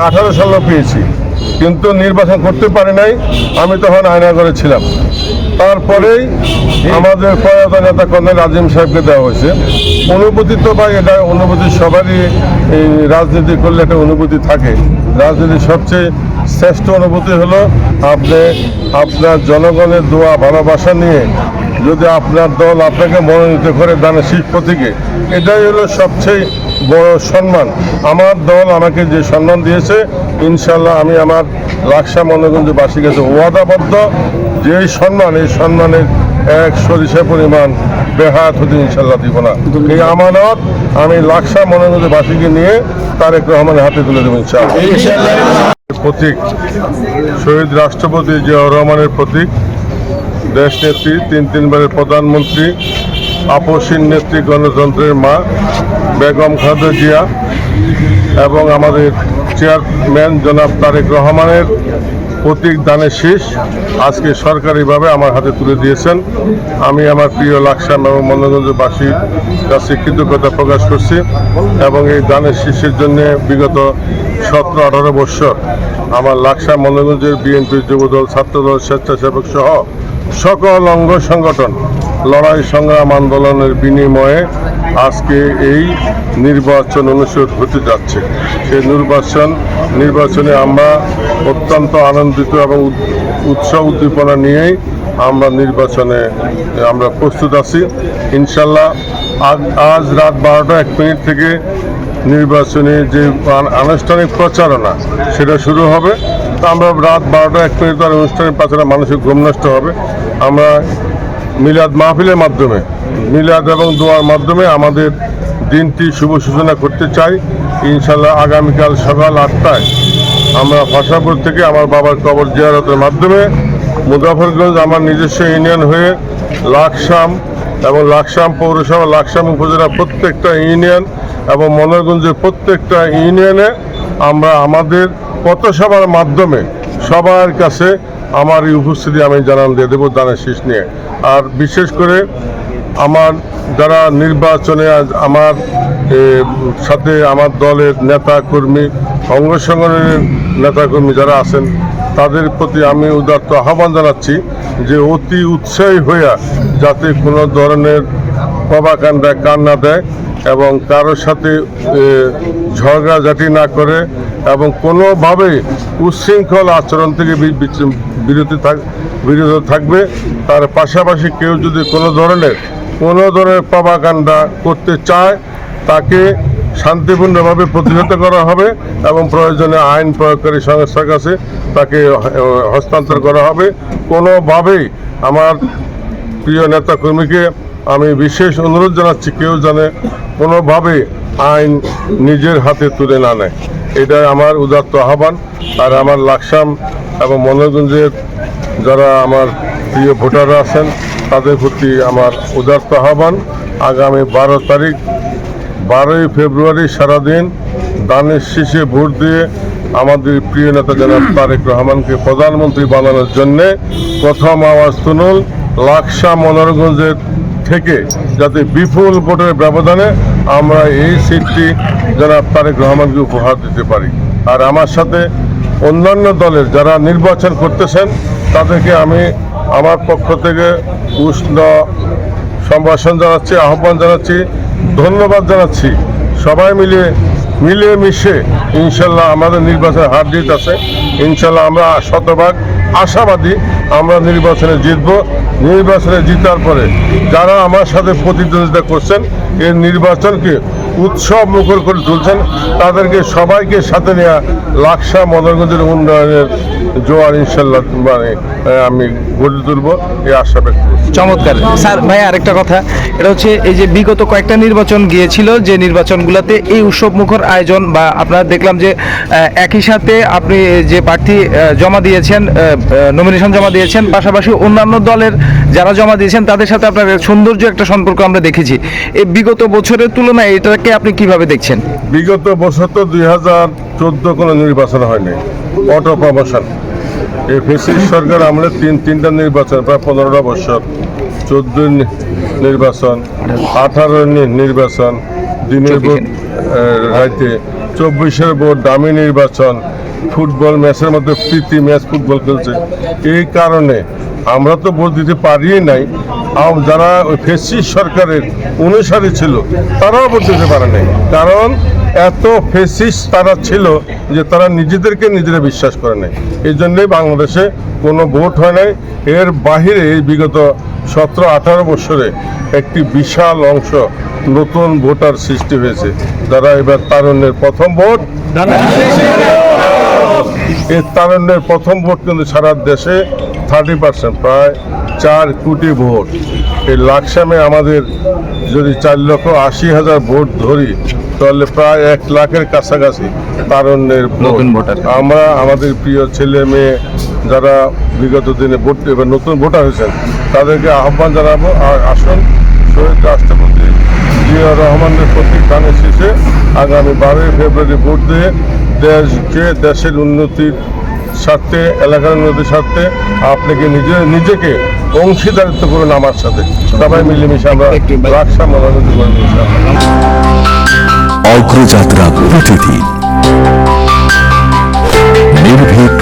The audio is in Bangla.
18 সালে পেয়েছি, কিন্তু নির্বাচন করতে পারি নাই। আমি তখন আয়নাগরে ছিলাম। তারপরেই আমাদের প্রয়াত নেতা কর্নেল আজিম সাহেবকে দেওয়া হয়েছে। অনুভূতি তো ভাই, এটা অনুভূতি সবারই, এই রাজনীতি করলে একটা অনুভূতি থাকে। রাজনীতির সবচেয়ে শ্রেষ্ঠ অনুভূতি হলো আপনার জনগণের দোয়া ভালোবাসা নিয়ে যদি আপনার দল আপনাকে মনোনীত করে দানের শীষ প্রতীকে, এটাই হলো সবচেয়ে বড় সম্মান। আমার দল আমাকে যে সম্মান দিয়েছে, ইনশাল্লাহ আমি আমার লাকসা মনোগঞ্জবাসীর কাছে ওয়াদাবদ্ধ যে এই সম্মান, এই সম্মানের এক সরিষা পরিমাণ বেহাত হতে ইনশাল্লাহ দিব না। এই আমানত আমি লাকসা মনোগঞ্জবাসীকে নিয়ে তারেক রহমানের হাতে তুলে দেবো ইনশাল্লাহ। প্রতীক শহীদ রাষ্ট্রপতি জিয়াউর রহমানের প্রতীক, দেশ নেত্রী, তিনবারের প্রধানমন্ত্রী, আপসীন নেত্রী, গণতন্ত্রের মা বেগম খালেদা জিয়া এবং আমাদের চেয়ারম্যান জনাব তারেক রহমানের প্রতীক দানের শীষ আজকে সরকারিভাবে আমার হাতে তুলে দিয়েছেন। আমি আমার প্রিয় লাকসাম এবং মনোগঞ্জবাসীর কাছে কৃতজ্ঞতা প্রকাশ করছি এবং এই দানের শীষের জন্য বিগত 17-18 বছর আমার লাকসাম মনোগঞ্জের বিএনপি, যুবদল, ছাত্রদল, স্বেচ্ছাসেবক সহ সকল অঙ্গ সংগঠন লড়াই সংগ্রাম আন্দোলনের বিনিময়ে আজকে এই নির্বাচন অনুষ্ঠিত হতে যাচ্ছে। সেই নির্বাচনে আমরা অত্যন্ত আনন্দিত এবং উৎসাহ উদ্দীপনা নিয়েই আমরা নির্বাচনে প্রস্তুত আছি। ইনশাল্লাহ আজ রাত 12:01 থেকে নির্বাচনে যে আনুষ্ঠানিক প্রচারণা সেটা শুরু হবে। তো আমরা রাত 12:01 তার আনুষ্ঠানিক প্রচারণা, মানুষের ঘুম নষ্ট হবে। আমরা মিলাদ মাহফিলের মাধ্যমে, মিলাদ এবং দোয়ার মাধ্যমে আমাদের দিনটি শুভ সূচনা করতে চাই। ইনশাল্লাহ আগামীকাল সকাল 8টায় আমরা ভাষাপুর থেকে আমার বাবার কবর জিয়ারতের মাধ্যমে মুজাফরগঞ্জ আমার নিজস্ব ইউনিয়ন হয়ে লাকসাম এবং লাকসাম পৌরসভা, লাকসাম উপজেলা প্রত্যেকটা ইউনিয়ন এবং মনোরগঞ্জের প্রত্যেকটা ইউনিয়নে আমরা আমাদের পথসভার মাধ্যমে সবার কাছে আমার এই উপস্থিতি আমি জানান দিয়ে দেবো দানের শীষ নিয়ে। আর বিশেষ করে আমার যারা নির্বাচনে আমার সাথে আমার দলের নেতাকর্মী, অঙ্গ সংগঠনের নেতাকর্মী যারা আছেন, তাদের প্রতি আমি উদাত্ত আহ্বান জানাচ্ছি যে অতি উৎসাহী হইয়া যাতে কোনো ধরনের প্রভাকাণ্ডা কান না দেয় এবং কারোর সাথে ঝগড়াঝাটি না করে এবং কোনোভাবে উচ্ছৃঙ্খল আচরণ থেকে বিরত থাকবে। তার পাশাপাশি কেউ যদি কোনো ধরনের প্রভাকাণ্ডা করতে চায়, তাকে শান্তিপূর্ণভাবে প্রতিহত করা হবে এবং প্রয়োজনে আইন প্রয়োগকারী সংস্থার কাছে তাকে হস্তান্তর করা হবে। কোনোভাবেই আমার প্রিয় নেতাকর্মীকে আমি বিশেষ অনুরোধ জানাচ্ছি, কেউ যেন কোনোভাবে আইন নিজের হাতে তুলে না নেয়, এটাই আমার উদাত্ত আহ্বান। আর আমার লাকসাম এবং মনোরগঞ্জের যারা আমার প্রিয় ভোটাররা আছেন, তাদের প্রতি আমার উদাত্ত আহ্বান, আগামী 12 ফেব্রুয়ারি সারাদিন দানের শীষে ভোট দিয়ে আমাদের প্রিয় নেতা জনাব তারেক রহমানকে প্রধানমন্ত্রী বানানোর জন্যে প্রথম আওয়াজ তুলুন। লাকসাম মনোরগঞ্জের থেকে যাতে বিপুল ভোটের ব্যবধানে আমরা এই সিটটি জনাব তারেক রহমানকে উপহার দিতে পারি। আর আমার সাথে অন্যান্য দলের যারা নির্বাচন করতেছেন, তাদেরকে আমি আমার পক্ষ থেকে উষ্ণ সম্ভাষণ জানাচ্ছি, আহ্বান জানাচ্ছি, ধন্যবাদ জানাচ্ছি। সবাই মিলেমিশে ইনশাল্লাহ আমাদের নির্বাচনে হার জিত আছে। ইনশাল্লাহ আমরা শতভাগ আশাবাদী আমরা নির্বাচনে জিতব। নির্বাচনে জিতার পরে যারা আমার সাথে প্রতিদ্বন্দ্বিতা করছেন, এই নির্বাচনকে উৎসব মুখর করে তুলছেন, তাদেরকে সবাইকে সাথে নিয়ে লাকসাম মনোরগঞ্জের উন্নয়নের জোয়ার ইনশাল্লাহ আমি গড়ে তুলব, এই আশা ব্যক্ত করছি। চমৎকার স্যার। ভাই আরেকটা কথা, এটা হচ্ছে এই যে বিগত কয়েকটা নির্বাচন গিয়েছিল, যে নির্বাচনগুলোতে এই উৎসব মুখর আয়োজন বা আপনারা দেখলাম যে একই সাথে আপনি যে প্রার্থী জমা দিয়েছেন, নমিনেশন জমা দিয়েছেন, পাশাপাশি অন্যান্য দলের যারা জমা দিয়েছেন তাদের সাথে আপনার সৌন্দর্য একটা সম্পর্ক আমরা দেখেছি। এই বিগত বছরের তুলনায় এটাকে আপনি কিভাবে দেখছেন? বিগত বছর তো 2014 কোনো নির্বাচন হয়নি, অটো প্রমোশন। এই ফেসিস্ট সরকার আমলে তিনটা নির্বাচন, প্রায় 15টা বছর, 14 নির্বাচন, 18 নির্বাচন, দিনের রাইতে 24-এর ভোট, দামি নির্বাচন, ফুটবল ম্যাচের মধ্যে প্রীতি ম্যাচ ফুটবল খেলছে। এই কারণে আমরা তো ভোট দিতে পারিই নাই। যারা ওই ফেসিস্ট সরকারের অনুসারী ছিল তারাও ভোট দিতে পারে নাই, কারণ এত ফেসিস্ট তারা ছিল যে তারা নিজেদেরকে নিজেরা বিশ্বাস করে নাই। এই জন্যই বাংলাদেশে কোনো ভোট হয় নাই। এর বাহিরে এই বিগত 17-18 বছরে একটি বিশাল অংশ নতুন ভোটার সৃষ্টি হয়েছে, যারা এবার তারুণ্যের প্রথম ভোট। এই তারুণ্যের প্রথম ভোট কিন্তু সারা দেশে 30%, প্রায় 4 কোটি ভোট। এই লাকসামে আমাদের যদি 4,80,000 ভোট ধরি তাহলে প্রায় 1 লাখের কাছাকাছি তারুণ্যের নতুন ভোটার। আমরা আমাদের প্রিয় ছেলে মেয়ে যারা বিগত দিনে ভোট এবার নতুন ভোটার হয়েছেন তাদেরকে আহ্বান জানাবো, আর আসুন শহীদ রাষ্ট্রপতি জিয়া রহমানের প্রতিষ্ঠানের শেষে আগামী 12 ফেব্রুয়ারি ভোট দিয়ে দেশের উন্নতির স্বার্থে, এলাকার উন্নতির স্বার্থে আপনাকে নিজেকে অংশীদারিত্ব করুন আমার সাথে। সবাই মিলেমিশে আমরা লাকসাম উন্নতি করবো ইনশাআল্লাহ। অগ্রযাত্রা প্রতিদিন নির্ভীক